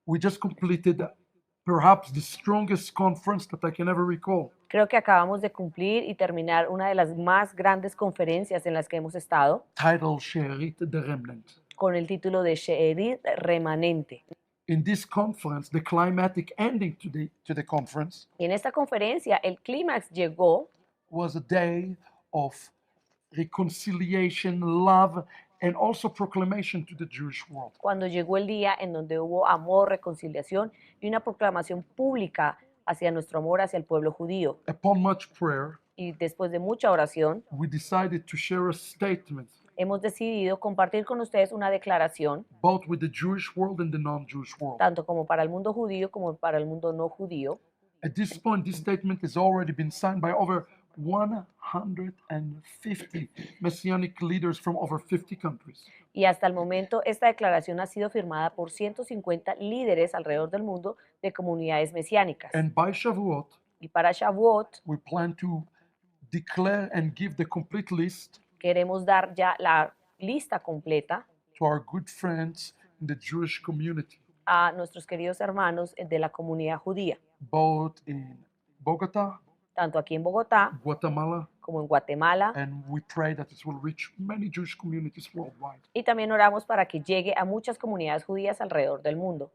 We just completed perhaps the strongest conference that I can ever recall. Creo que acabamos de cumplir y terminar una de las más grandes conferencias en las que hemos estado, Titled She'erit the Remnant. con el título de She'erit Remanente. In this conference, the climatic ending to the conference Y en esta conferencia el clímax llegó was a day of reconciliation, love, and also proclamation to the Jewish world. cuando llegó el día en donde hubo amor, reconciliación y una proclamación pública hacia nuestro amor hacia el pueblo judío. Upon much prayer, Y después de mucha oración, we decided to share a statement hemos decidido compartir con ustedes una declaración, both with the Jewish world and the non-Jewish world. tanto como para el mundo judío como para el mundo no judío. At this point, this statement has already been signed by over 150 Messianic leaders from over 50 countries. Y hasta el momento esta declaración ha sido firmada por 150 líderes alrededor del mundo de comunidades mesiánicas. And by Shavuot, Y para Shavuot we plan to declare and give the complete list queremos dar ya la lista completa to our good friends in the Jewish community, a nuestros queridos hermanos de la comunidad judía, both in Bogota, tanto aquí en Bogotá Guatemala, como en Guatemala. and we pray that it will reach many Jewish communities worldwide. Y también oramos para que llegue a muchas comunidades judías alrededor del mundo.